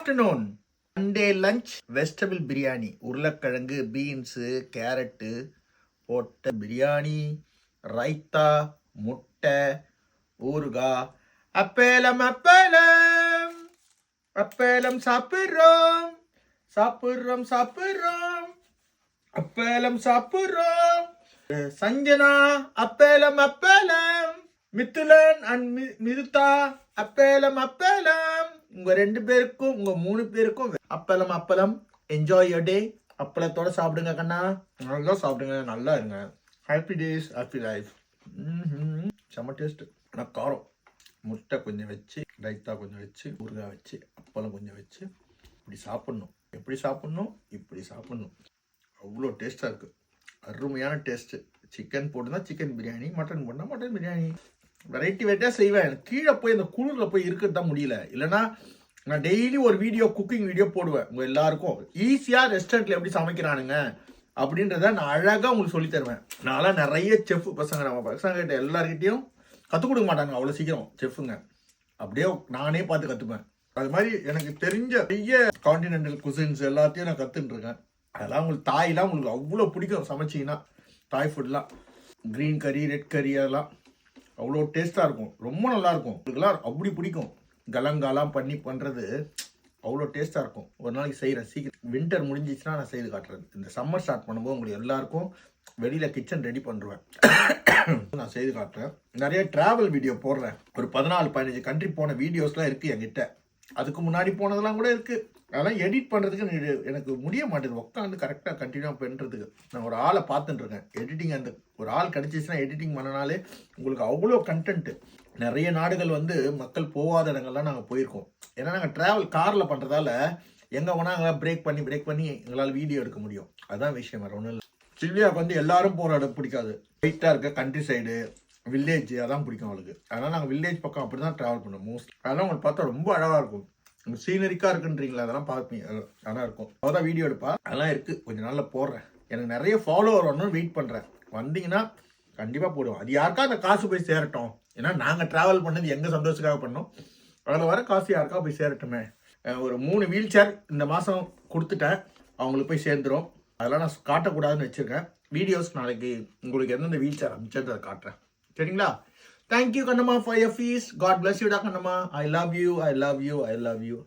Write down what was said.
Afternoon Sunday lunch vegetable biryani, உருளைக்கிழங்கு, beans, carrot போட்ட பிரியாணி, ரைத்தா, முட்டை, ஊறுகாய், அப்பேலம் அப்பேலம் அப்பேலம் சாப்பிட்றோம் சாப்பிட்றோம் சாப்பிட்றோம் அப்பேலம் சாப்பிட்றோம். சஞ்சனா அப்பேலம் அப்பேலம், மித்துலன் அண்ட் மிருதா அப்பேலம் அப்பேலம். உங்க 2 பேருக்கும் உங்க 3 பேருக்கும் அப்பளம் அப்பளம். Enjoy your day. அப்பளத்தோட சாப்பிடுங்க கண்ணா, நல்லா சாப்பிடுங்க, நல்லா இருங்க. Happy days, happy life. செம்ம டேஸ்ட். ஆனால் காரம். முட்டை கொஞ்சம் வச்சு, ரைத்தா கொஞ்சம் வச்சு, ஊறுகாய் வச்சு, அப்பளம் கொஞ்சம் வச்சு இப்படி சாப்பிட்ணும். எப்படி சாப்பிட்ணும்? இப்படி சாப்பிட்ணும். அவ்வளோ டேஸ்ட்டாக இருக்குது. அருமையான டேஸ்ட்டு. சிக்கன் போட்டுனா சிக்கன் பிரியாணி, மட்டன் போட்டுனா மட்டன் பிரியாணி. வெரைட்டியாக செய்வேன். கீழே போய் அந்த குளிரில் போய் இருக்கிறது தான் முடியல. இல்லைனா நான் டெய்லி ஒரு வீடியோ, குக்கிங் வீடியோ போடுவேன். உங்கள் எல்லாருக்கும் ஈஸியாக ரெஸ்டாரண்ட்டில் எப்படி சமைக்கிறானுங்க அப்படின்றத நான் அழகாக உங்களுக்கு சொல்லி தருவேன். நான்லாம் நிறைய செஃப் பசங்க, நம்ம பசங்ககிட்ட எல்லாருக்கிட்டையும் கற்றுக் கொடுக்க மாட்டாங்க அவ்வளோ சீக்கிரம் செஃப்புங்க. அப்படியே நானே பார்த்து கற்றுப்பேன். அது மாதிரி எனக்கு தெரிஞ்ச நிறைய கான்டினென்டல் குசின்ஸ் எல்லாத்தையும் நான் கற்றுட்டு இருக்கேன். அதெல்லாம் உங்களுக்கு தாயெலாம் உங்களுக்கு அவ்வளோ பிடிக்கும். சமைச்சிங்கன்னா தாய் ஃபுட்லாம், க்ரீன் கறி, ரெட் கறி, அதெல்லாம் அவ்வளோ டேஸ்ட்டாக இருக்கும். ரொம்ப நல்லாயிருக்கும். உங்களுக்குலாம் அப்படி பிடிக்கும். கலங்காலாம் பண்ணி பண்ணுறது அவ்வளோ டேஸ்ட்டாக இருக்கும். ஒரு நாளைக்கு செய்கிறேன். சீக்கிரம் வின்டர் முடிஞ்சிச்சுன்னா நான் செய்து காட்டுறேன். இந்த சம்மர் ஸ்டார்ட் பண்ணும்போது உங்களுக்கு எல்லாருக்கும் வெளியில் கிச்சன் ரெடி பண்ணுறேன். நான் செய்து காட்டுறேன். நிறைய ட்ராவல் வீடியோ போடுறேன். ஒரு 14-15 கண்ட்ரி போன வீடியோஸ்லாம் இருக்குது என்கிட்ட. அதுக்கு முன்னாடி போனதெல்லாம் கூட இருக்குது. அதெல்லாம் எடிட் பண்ணுறதுக்கு எனக்கு முடிய மாட்டேது. உட்காந்து கரெக்டாக கண்டினியூ பண்ணுறதுக்கு நான் ஒரு ஆளை பார்த்துட்டு இருக்கேன். எடிட்டிங், அந்த ஒரு ஆள் கிடச்சிச்சுன்னா எடிட்டிங் பண்ணனாலே உங்களுக்கு அவ்வளோ கண்டென்ட்டு. நிறைய நாடுகள் மக்கள் போகாத இடங்கள்லாம் நாங்கள் போயிருக்கோம். ஏன்னா நாங்கள் ட்ராவல் காரில் பண்ணுறதால எங்கே வேணால் அங்கே பிரேக் பண்ணி எங்களால் வீடியோ எடுக்க முடியும். அதுதான் விஷயம், வேறு ஒன்றும் இல்லை. சில்வியாவுக்கு எல்லாரும் போகிற இடம் பிடிக்காது. வெயிட்டாக இருக்க கண்ட்ரி சைடு, வில்லேஜ், அதான் பிடிக்கும் அவளுக்கு. அதனால் நாங்கள் வில்லேஜ் பக்கம் அப்படி தான் ட்ராவல் பண்ணுவோம் மோஸ்ட். அதெல்லாம் உங்களுக்கு பார்த்தா ரொம்ப அழகாக இருக்கும். சீனரிக்காக இருக்குன்றீங்களா, அதெல்லாம் பார்ப்பீங்க. அதெல்லாம் இருக்கும். அதான் வீடியோ எடுப்பா. அதெல்லாம் இருக்குது. கொஞ்சம் நாளில் போடுறேன். எனக்கு நிறைய ஃபாலோவர் வரணும்னு வெயிட் பண்ணுறேன். வந்தீங்கன்னா கண்டிப்பாக போடுவோம். அது யாருக்கா அந்த காசு போய் சேரட்டும். ஏன்னா நாங்கள் ட்ராவல் பண்ணது எங்கள் சந்தோஷத்துக்காக பண்ணோம். அதில் வர காசு யாருக்கா போய் சேரட்டுமே. ஒரு 3 வீல் சேர் இந்த மாதம் கொடுத்துட்டேன். அவங்களுக்கு போய் சேர்ந்துடும். அதெல்லாம் நான் காட்டக்கூடாதுன்னு வச்சுருக்கேன். வீடியோஸ் நாளைக்கு உங்களுக்கு எந்தெந்த வீல் சேர் அமைச்சது அதை காட்டுறேன். சரிங்களா? Thank you, Kannamma, for your fees. God bless you, Kannamma. I love you. I love you. I love you.